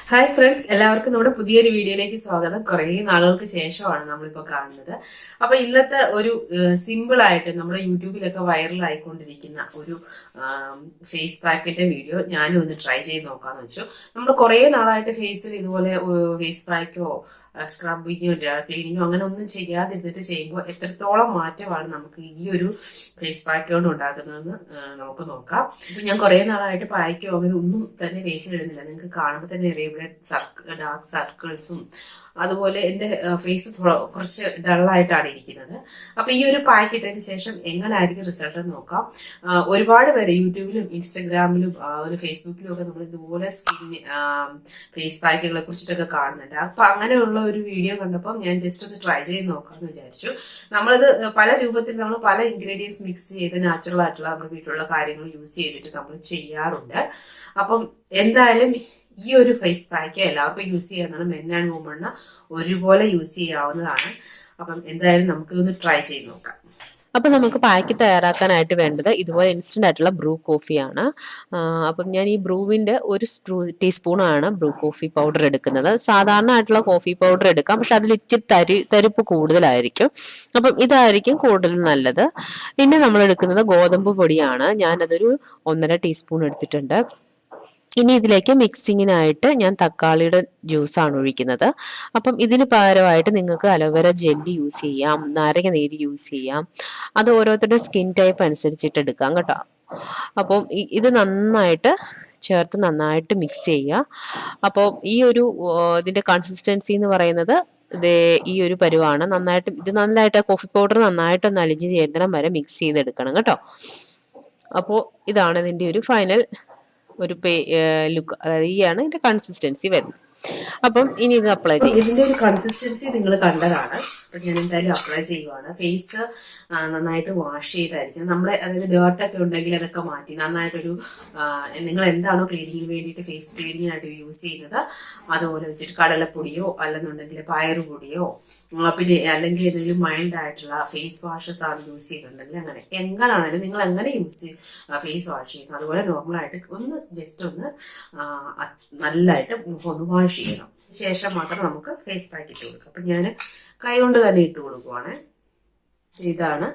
Hi friends, എല്ലാവർക്കും നമ്മുടെ പുതിയൊരു വീഡിയോയിലേക്ക് സ്വാഗതം. കുറേ നാളുകൾക്ക് ശേഷമാണ് നമ്മളിപ്പോൾ കാണുന്നത്. അപ്പൊ ഇന്നത്തെ ഒരു സിമ്പിൾ ആയിട്ട് നമ്മുടെ യൂട്യൂബിലൊക്കെ വൈറലായിക്കൊണ്ടിരിക്കുന്ന ഒരു ഫേസ് പാക്കിന്റെ വീഡിയോ ഞാനും ഒന്ന് ട്രൈ ചെയ്ത് നോക്കാന്ന് വെച്ചു. നമ്മൾ കുറേ നാളായിട്ട് ഫേസിൽ ഇതുപോലെ ഫേസ് പാക്കോ സ്ക്രബിങ്ങോ ക്ലീനിങ്ങോ അങ്ങനെ ഒന്നും ചെയ്യാതിരുന്നിട്ട് ചെയ്യുമ്പോൾ എത്രത്തോളം മാറ്റമാണ് നമുക്ക് ഈ ഒരു ഫേസ് പാക്ക് കൊണ്ട് ഉണ്ടാക്കുന്നതെന്ന് നമുക്ക് നോക്കാം. ഇപ്പൊ ഞാൻ കുറേ നാളായിട്ട് പായ്ക്കോ അങ്ങനെ ഒന്നും തന്നെ ഫേസിൽ ഇടുന്നില്ല. നിങ്ങൾക്ക് കാണുമ്പോൾ തന്നെ അറിയാം ഇവിടെ ഡാർക്ക് സർക്കിൾസും അതുപോലെ എൻ്റെ ഫേസ് കുറച്ച് ഡള്ളായിട്ടാണ് ഇരിക്കുന്നത്. അപ്പൊ ഈ ഒരു പാക്ക് ഇട്ടതിന് ശേഷം എങ്ങനെയായിരിക്കും റിസൾട്ട് എന്ന് നോക്കാം. ഒരുപാട് പേര് യൂട്യൂബിലും ഇൻസ്റ്റഗ്രാമിലും ഒരു ഫേസ്ബുക്കിലും ഒക്കെ നമ്മൾ ഇതുപോലെ ഫേസ് പാക്കുകളെ കുറിച്ചിട്ടൊക്കെ കാണുന്നുണ്ട്. അപ്പൊ അങ്ങനെയുള്ള ഒരു വീഡിയോ കണ്ടപ്പോൾ ഞാൻ ജസ്റ്റ് ഒന്ന് ട്രൈ ചെയ്ത് നോക്കാമെന്ന് വിചാരിച്ചു. നമ്മളത് പല രൂപത്തിൽ നമ്മൾ പല ഇൻഗ്രീഡിയൻസ് മിക്സ് ചെയ്ത് നാച്ചുറൽ ആയിട്ടുള്ള നമ്മുടെ വീട്ടിലുള്ള കാര്യങ്ങൾ യൂസ് ചെയ്തിട്ട് നമ്മൾ ചെയ്യാറുണ്ട്. അപ്പം എന്തായാലും ഈ ഒരു ഫേസ് പാക്ക് എല്ലാവർക്കും യൂസ് ചെയ്യാവുന്നതാണ്. മെൻ ആൻഡ് വുമണ് ഒരുപോലെ യൂസ് ചെയ്യാവുന്നതാണ്. അപ്പം എന്തായാലും നമുക്ക് ഒന്ന് ട്രൈ ചെയ്ത് നോക്കാം. അപ്പം നമുക്ക് പാക്ക് തയ്യാറാക്കാനായിട്ട് വേണ്ടത് ഇതുപോലെ ഇൻസ്റ്റൻ്റ് ആയിട്ടുള്ള ബ്രൂ കോഫിയാണ്. അപ്പം ഞാൻ ഈ ബ്രൂവിൻ്റെ ഒരു ടീസ്പൂണാണ് ബ്രൂ കോഫി പൗഡർ എടുക്കുന്നത്. സാധാരണ ആയിട്ടുള്ള കോഫി പൗഡർ എടുക്കാം, പക്ഷെ അതിൽ ഇച്ചിരി തരിപ്പ് കൂടുതലായിരിക്കും. അപ്പം ഇതായിരിക്കും കൂടുതൽ നല്ലത്. പിന്നെ നമ്മൾ എടുക്കുന്നത് ഗോതമ്പ് പൊടിയാണ്. ഞാനതൊരു 1.5 ടീസ്പൂൺ എടുത്തിട്ടുണ്ട്. ഇനി ഇതിലേക്ക് മിക്സിങ്ങിനായിട്ട് ഞാൻ തക്കാളിയുടെ ജ്യൂസാണ് ഒഴിക്കുന്നത്. അപ്പം ഇതിന് പകരമായിട്ട് നിങ്ങൾക്ക് അലോവേര ജെല്ലി യൂസ് ചെയ്യാം, നാരങ്ങ നീര് യൂസ് ചെയ്യാം. അത് ഓരോരുത്തരുടെ സ്കിൻ ടൈപ്പ് അനുസരിച്ചിട്ട് എടുക്കാം കേട്ടോ. അപ്പം ഇത് നന്നായിട്ട് ചേർത്ത് നന്നായിട്ട് മിക്സ് ചെയ്യുക. അപ്പോൾ ഈ ഒരു ഇതിൻ്റെ കൺസിസ്റ്റൻസി എന്ന് പറയുന്നത് ഈ ഒരു പരുവാണ്. നന്നായിട്ട് കോഫി പൗഡർ നന്നായിട്ടൊന്ന് അലിഞ്ഞ് ചേരുന്നിടം വരെ മിക്സ് ചെയ്തെടുക്കണം കേട്ടോ. അപ്പോൾ ഇതാണ് ഇതിൻ്റെ ഒരു ഫൈനൽ ഒരു ലുക്ക്. അതായത് ഈയാണ് ഇതിന്റെ കൺസിസ്റ്റൻസി വരുന്നത്. അപ്പം ഇനി ഇത് അപ്ലൈ ചെയ്യും. ഇതിന്റെ ഒരു കൺസിസ്റ്റൻസി നിങ്ങൾ കണ്ടതാണ്. അപ്പൊ ഞാൻ എന്തായാലും അപ്ലൈ ചെയ്യുവാണ്. ഫേസ് നന്നായിട്ട് വാഷ് ചെയ്തായിരിക്കും. നമ്മുടെ അതായത് ഡേർട്ടൊക്കെ ഉണ്ടെങ്കിൽ അതൊക്കെ മാറ്റി നന്നായിട്ടൊരു നിങ്ങൾ എന്താണോ ക്ലീനിങ്ങിന് വേണ്ടിയിട്ട് ഫേസ് ക്ലീനിങ്ങിനായിട്ട് യൂസ് ചെയ്യുന്നത് അതുപോലെ വെച്ചിട്ട് കടലപ്പൊടിയോ അല്ലെന്നുണ്ടെങ്കിൽ പയറുപൊടിയോ പിന്നെ അല്ലെങ്കിൽ ഏതെങ്കിലും മൈൽഡ് ആയിട്ടുള്ള ഫേസ് വാഷസ് ആണ് യൂസ് ചെയ്തിട്ടുണ്ടെങ്കിൽ അങ്ങനെ എങ്ങനെയാണെങ്കിലും നിങ്ങൾ എങ്ങനെ ഫേസ് വാഷ് ചെയ്യുന്നു അതുപോലെ നോർമലായിട്ട് ഒന്ന് ജസ്റ്റ് ഒന്ന് നല്ലതായിട്ട് ഒന്ന് വാഷ് ചെയ്യണം. ശേഷം മാത്രം നമുക്ക് ഫേസ് പാക്ക് ഇട്ട് കൊടുക്കാം. അപ്പം ഞാൻ കൈ കൊണ്ട് തന്നെ ഇട്ട് കൊടുക്കുവാണ്. ഇതാണ്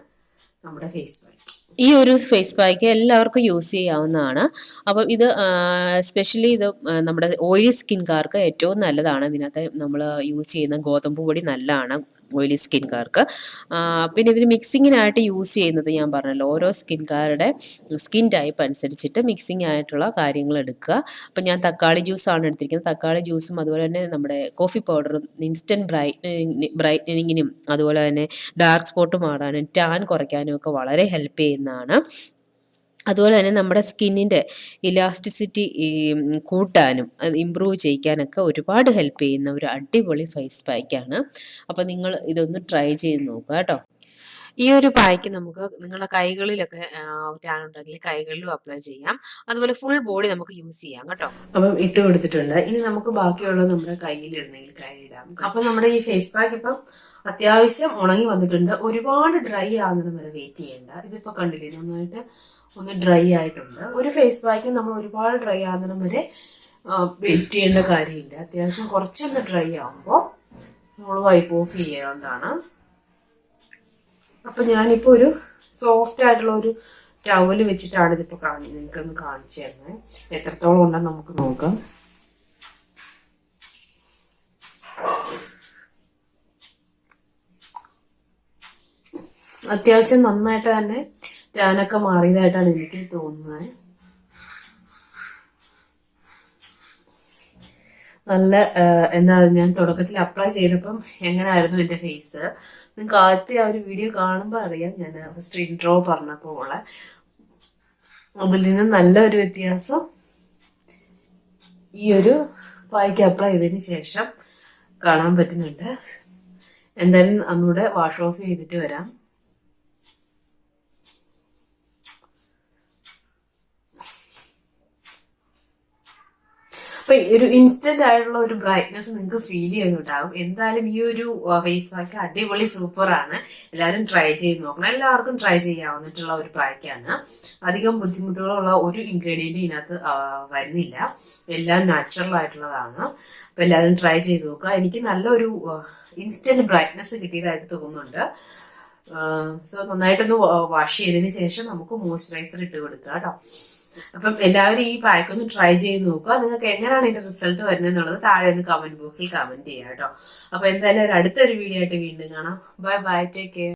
നമ്മുടെ ഫേസ് പാക്ക്. ഈ ഒരു ഫേസ് പാക്ക് എല്ലാവർക്കും യൂസ് ചെയ്യാവുന്നതാണ്. അപ്പം ഇത് സ്പെഷ്യലി ഇത് നമ്മുടെ ഓയിലി സ്കിൻകാർക്ക് ഏറ്റവും നല്ലതാണ്. ഇതിനകത്ത് നമ്മൾ യൂസ് ചെയ്യുന്ന ഗോതമ്പ് പൊടി നല്ലതാണ് ഓയിലി സ്കിൻകാർക്ക്. പിന്നെ ഇതിന് മിക്സിങ്ങിനായിട്ട് യൂസ് ചെയ്യുന്നത് ഞാൻ പറഞ്ഞല്ലോ, ഓരോ സ്കിൻകാരുടെ സ്കിൻ ടൈപ്പ് അനുസരിച്ചിട്ട് മിക്സിംഗ് ആയിട്ടുള്ള കാര്യങ്ങൾ എടുക്കുക. അപ്പം ഞാൻ തക്കാളി ജ്യൂസാണ് എടുത്തിരിക്കുന്നത്. തക്കാളി ജ്യൂസും അതുപോലെ തന്നെ നമ്മുടെ കോഫി പൗഡറും ഇൻസ്റ്റൻറ്റ് ബ്രൈറ്റനിങ്ങിനും അതുപോലെ തന്നെ ഡാർക്ക് സ്പോട്ട് മാറാനും ടാൻ കുറയ്ക്കാനും ഒക്കെ വളരെ ഹെൽപ്പ് ചെയ്യുന്നതാണ്. അതുപോലെ തന്നെ നമ്മുടെ സ്കിന്നിൻ്റെ ഇലാസ്റ്റിസിറ്റി കൂട്ടാനും അത് ഇമ്പ്രൂവ് ചെയ്യിക്കാനൊക്കെ ഒരുപാട് ഹെൽപ്പ് ചെയ്യുന്ന ഒരു അടിപൊളി ഫേസ് പാക്കാണ്. അപ്പോൾ നിങ്ങൾ ഇതൊന്ന് ട്രൈ ചെയ്ത് നോക്കുക കേട്ടോ. ഈ ഒരു പായ്ക്ക് നമുക്ക് നിങ്ങളുടെ കൈകളിലൊക്കെ ടാൻ ഉണ്ടെങ്കിൽ കൈകളിലും അപ്ലൈ ചെയ്യാം. അതുപോലെ ഫുൾ ബോഡി നമുക്ക് യൂസ് ചെയ്യാം കേട്ടോ. അപ്പം ഇട്ട് കൊടുത്തിട്ടുണ്ട്. ഇനി നമുക്ക് ബാക്കിയുള്ളത് നമ്മുടെ കയ്യിലിടണമെങ്കിൽ കൈയിടാം. അപ്പം നമ്മുടെ ഈ ഫേസ് പാക്ക് ഇപ്പം അത്യാവശ്യം ഉണങ്ങി വന്നിട്ടുണ്ട്. ഒരുപാട് ഡ്രൈ ആകുന്നതിന് വരെ വെയിറ്റ് ചെയ്യേണ്ട. ഇതിപ്പോൾ കണ്ടില്ലേ നന്നായിട്ട് ഒന്ന് ഡ്രൈ ആയിട്ടുണ്ട്. ഒരു ഫേസ് പാക്ക് നമ്മൾ ഒരുപാട് ഡ്രൈ ആകുന്നതിന് വരെ വെയിറ്റ് ചെയ്യേണ്ട കാര്യമില്ല. അത്യാവശ്യം കുറച്ചൊന്ന് ഡ്രൈ ആകുമ്പോൾ നമ്മൾ വൈപ്പ് ഓഫ് ചെയ്യാവുന്നതാണ്. അപ്പം ഞാനിപ്പോൾ ഒരു സോഫ്റ്റ് ആയിട്ടുള്ള ഒരു ടവല് വെച്ചിട്ടാണ് ഇതിപ്പോൾ നിങ്ങൾക്കൊന്ന് കാണിച്ചു തരുന്നത്. എത്രത്തോളം ഉണ്ടെന്ന് നമുക്ക് നോക്കാം. അത്യാവശ്യം നന്നായിട്ട് തന്നെ ടാനൊക്കെ മാറിയതായിട്ടാണ് എനിക്ക് തോന്നുന്നത്. നല്ല എന്താ ഞാൻ തുടക്കത്തിൽ അപ്ലൈ ചെയ്തപ്പം എങ്ങനെയായിരുന്നു എൻ്റെ ഫേസ് നിങ്ങൾക്ക് ആദ്യത്തെ ആ ഒരു വീഡിയോ കാണുമ്പോൾ അറിയാം. ഞാൻ ഫസ്റ്റ് ഇൻട്രോ പറഞ്ഞപ്പോൾ അതിൽ നിന്ന് നല്ലൊരു വ്യത്യാസം ഈ ഒരു പായ്ക്ക് അപ്ലൈ ചെയ്തതിന് ശേഷം കാണാൻ പറ്റുന്നുണ്ട്. എന്തായാലും അന്നൂടെ വാഷ് ഓഫ് ചെയ്തിട്ട് വരാം. അപ്പൊ ഒരു ഇൻസ്റ്റന്റ് ആയിട്ടുള്ള ഒരു ബ്രൈറ്റ്നസ് നിങ്ങൾക്ക് ഫീൽ ചെയ്യുന്നുണ്ടാകും. എന്തായാലും ഈ ഒരു ഫേസ് പാക്ക് അടിപൊളി സൂപ്പറാണ്. എല്ലാവരും ട്രൈ ചെയ്ത് നോക്കണം. എല്ലാവർക്കും ട്രൈ ചെയ്യാവുന്നിട്ടുള്ള ഒരു പാക്കാണ്. അധികം ബുദ്ധിമുട്ടുകളുള്ള ഒരു ഇൻഗ്രീഡിയന്റ് ഇതിനകത്ത് വരുന്നില്ല. എല്ലാം നാച്ചുറൽ ആയിട്ടുള്ളതാണ്. അപ്പൊ എല്ലാവരും ട്രൈ ചെയ്ത് നോക്കുക. എനിക്ക് നല്ലൊരു ഇൻസ്റ്റന്റ് ബ്രൈറ്റ്നസ് കിട്ടിയതായിട്ട് തോന്നുന്നുണ്ട്. സോ നന്നായിട്ടൊന്ന് വാഷ് ചെയ്തതിന് ശേഷം നമുക്ക് മോയ്സ്ചറൈസർ ഇട്ട് കൊടുക്കുക കേട്ടോ. അപ്പം എല്ലാവരും ഈ പാക്ക് ഒന്ന് ട്രൈ ചെയ്ത് നോക്കുക. നിങ്ങൾക്ക് എങ്ങനെയാണ് ഇതിന്റെ റിസൾട്ട് വരുന്നത് എന്നുള്ളത് താഴെ ഒന്ന് കമന്റ് ബോക്സിൽ കമന്റ് ചെയ്യാം കേട്ടോ. അപ്പൊ എന്തായാലും അടുത്തൊരു വീഡിയോ ആയിട്ട് വീണ്ടും കാണാം. Bye bye, take care.